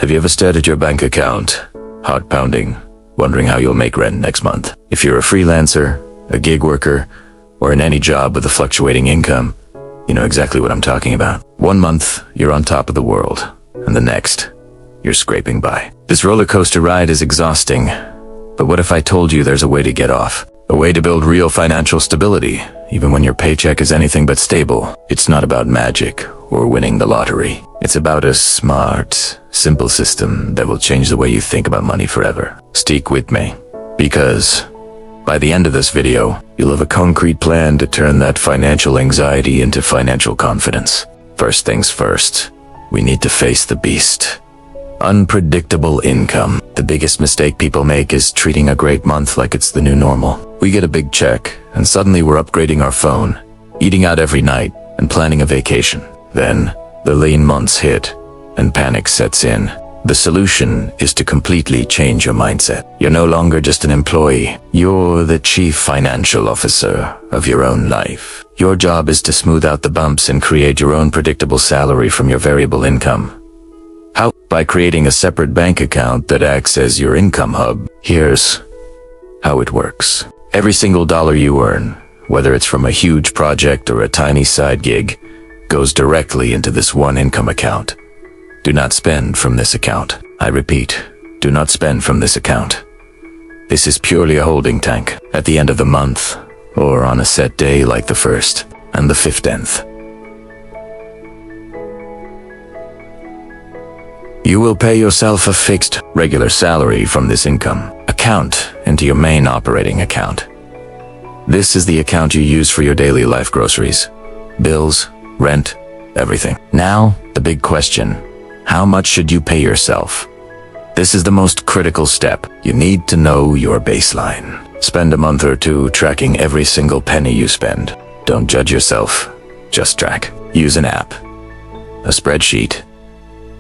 Have you ever stared at your bank account, heart pounding, wondering how you'll make rent next month? If you're a freelancer, a gig worker, or in any job with a fluctuating income, you know exactly what I'm talking about. One month, you're on top of the world, and the next, you're scraping by. This roller coaster ride is exhausting, but what if I told you there's a way to get off? A way to build real financial stability, even when your paycheck is anything but stable. It's not about magic or winning the lottery. It's about a smart, simple system that will change the way you think about money forever. Stick with me, because by the end of this video, you'll have a concrete plan to turn that financial anxiety into financial confidence. First things first, we need to face the beast. Unpredictable income. The biggest mistake people make is treating a great month like it's the new normal. We get a big check, and suddenly we're upgrading our phone, eating out every night, and planning a vacation. Then, the lean months hit, and panic sets in. The solution is to completely change your mindset. You're no longer just an employee. You're the chief financial officer of your own life. Your job is to smooth out the bumps and create your own predictable salary from your variable income. How? By creating a separate bank account that acts as your income hub. Here's how it works. Every single dollar you earn, whether it's from a huge project or a tiny side gig, goes directly into this one income account. Do not spend from this account. I repeat, do not spend from this account. This is purely a holding tank. At the end of the month, or on a set day like the 1st and the 15th, you will pay yourself a fixed, regular salary from this income account into your main operating account. This is the account you use for your daily life groceries, bills, rent, everything. Now, the big question, how much should you pay yourself? This is the most critical step. You need to know your baseline. Spend a month or two tracking every single penny you spend. Don't judge yourself, just track. Use an app, a spreadsheet,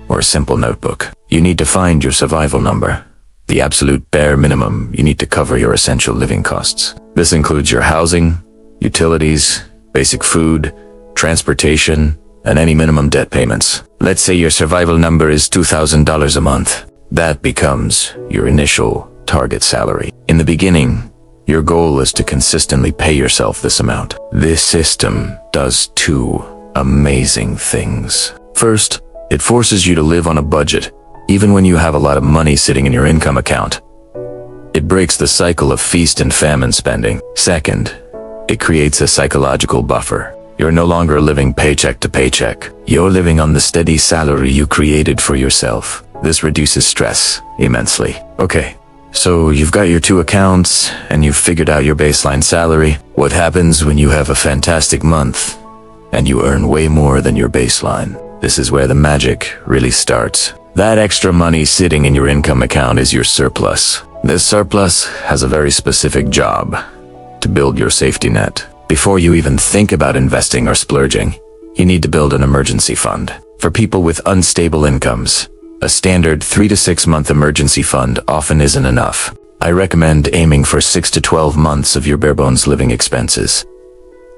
or a simple notebook. You need to find your survival number, the absolute bare minimum you need to cover your essential living costs. This includes your housing, utilities, basic food, transportation, and any minimum debt payments. Let's say your survival number is $2,000 a month. That becomes your initial target salary. In the beginning, your goal is to consistently pay yourself this amount. This system does two amazing things. First, it forces you to live on a budget, even when you have a lot of money sitting in your income account. It breaks the cycle of feast and famine spending. Second, it creates a psychological buffer. You're no longer living paycheck to paycheck. You're living on the steady salary you created for yourself. This reduces stress immensely. Okay, so you've got your two accounts, and you've figured out your baseline salary. What happens when you have a fantastic month, and you earn way more than your baseline? This is where the magic really starts. That extra money sitting in your income account is your surplus. This surplus has a very specific job: to build your safety net. Before you even think about investing or splurging, you need to build an emergency fund. For people with unstable incomes, a standard 3 to 6 month emergency fund often isn't enough. I recommend aiming for 6 to 12 months of your bare bones living expenses.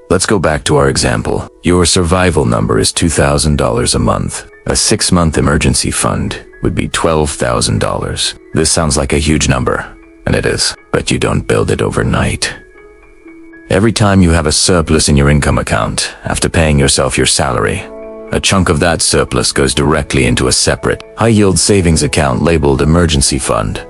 Let's go back to our example. Your survival number is $2,000 a month. A 6-month emergency fund would be $12,000. This sounds like a huge number, and it is, but you don't build it overnight. Every time you have a surplus in your income account, after paying yourself your salary, a chunk of that surplus goes directly into a separate, high-yield savings account labeled emergency fund.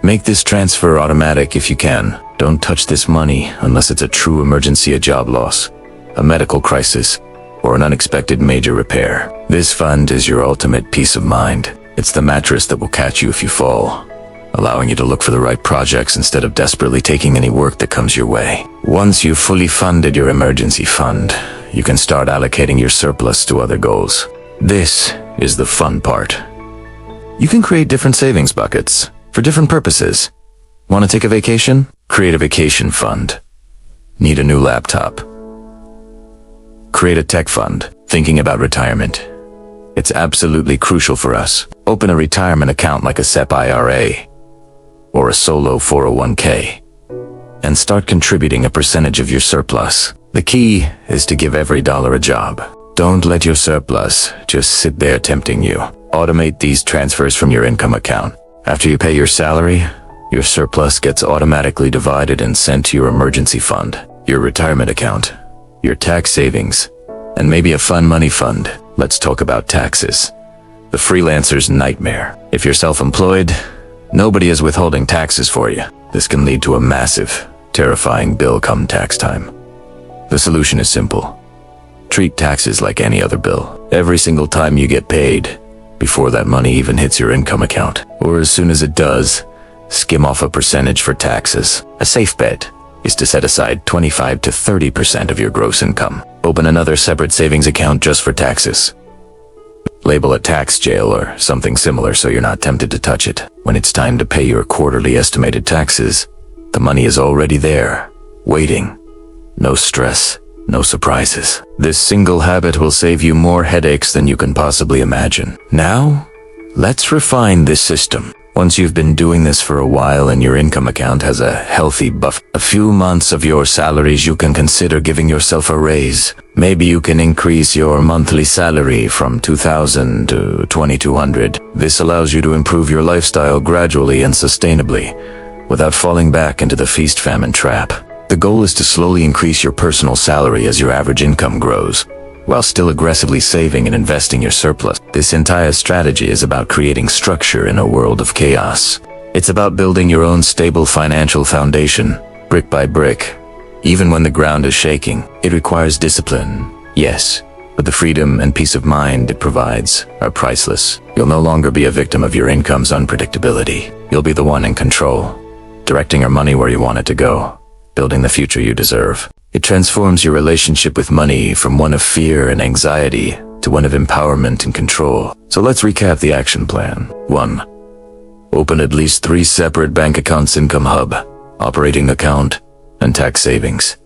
Make this transfer automatic if you can. Don't touch this money unless it's a true emergency, a job loss, a medical crisis, or an unexpected major repair. This fund is your ultimate peace of mind. It's the mattress that will catch you if you fall, allowing you to look for the right projects instead of desperately taking any work that comes your way. Once you've fully funded your emergency fund, you can start allocating your surplus to other goals. This is the fun part. You can create different savings buckets for different purposes. Want to take a vacation? Create a vacation fund. Need a new laptop? Create a tech fund. Thinking about retirement? It's absolutely crucial for us. Open a retirement account like a SEP IRA or a solo 401k and start contributing a percentage of your surplus. The key is to give every dollar a job. Don't let your surplus just sit there tempting you. Automate these transfers from your income account. After you pay your salary, your surplus gets automatically divided and sent to your emergency fund, your retirement account, your tax savings, and maybe a fun money fund. Let's talk about taxes. The freelancer's nightmare. If you're self-employed, nobody is withholding taxes for you. This can lead to a massive, terrifying bill come tax time. The solution is simple. Treat taxes like any other bill. Every single time you get paid, before that money even hits your income account, or as soon as it does, skim off a percentage for taxes. A safe bet is to set aside 25 to 30% of your gross income. Open another separate savings account just for taxes. Label it tax jail or something similar so you're not tempted to touch it. When it's time to pay your quarterly estimated taxes, the money is already there, waiting. No stress, no surprises. This single habit will save you more headaches than you can possibly imagine. Now, let's refine this system. Once you've been doing this for a while and your income account has a healthy buffer, a few months of your salaries, you can consider giving yourself a raise. Maybe you can increase your monthly salary from $2,000 to $2,200. This allows you to improve your lifestyle gradually and sustainably, without falling back into the feast-famine trap. The goal is to slowly increase your personal salary as your average income grows, while still aggressively saving and investing your surplus. This entire strategy is about creating structure in a world of chaos. It's about building your own stable financial foundation, brick by brick. Even when the ground is shaking, it requires discipline, yes, but the freedom and peace of mind it provides are priceless. You'll no longer be a victim of your income's unpredictability. You'll be the one in control, directing your money where you want it to go, building the future you deserve. It transforms your relationship with money from one of fear and anxiety to one of empowerment and control. So let's recap the action plan. 1. Open at least 3 separate bank accounts: income hub, operating account, and tax savings.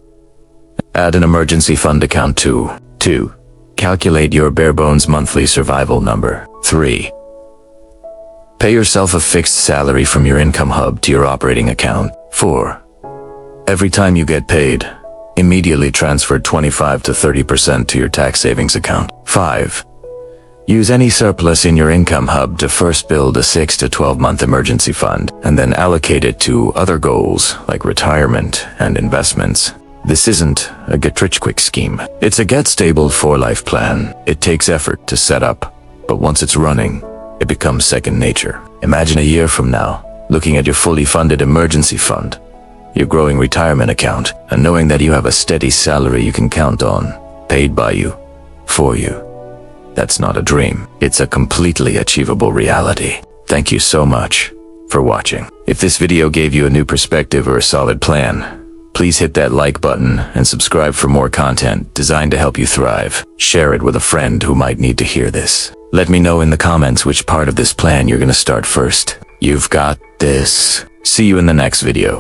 Add an emergency fund account. 2. Calculate your bare bones monthly survival number. 3. Pay yourself a fixed salary from your income hub to your operating account. 4. Every time you get paid, immediately transfer 25 to 30% to your tax savings account. 5. Use any surplus in your income hub to first build a 6 to 12-month emergency fund, and then allocate it to other goals like retirement and investments. This isn't a get-rich-quick scheme. It's a get-stable for-life plan. It takes effort to set up, but once it's running, it becomes second nature. Imagine a year from now, looking at your fully funded emergency fund, your growing retirement account, and knowing that you have a steady salary you can count on, paid by you, for you. That's not a dream. It's a completely achievable reality. Thank you so much for watching. If this video gave you a new perspective or a solid plan, please hit that like button and subscribe for more content designed to help you thrive. Share it with a friend who might need to hear this. Let me know in the comments which part of this plan you're gonna start first. You've got this. See you in the next video.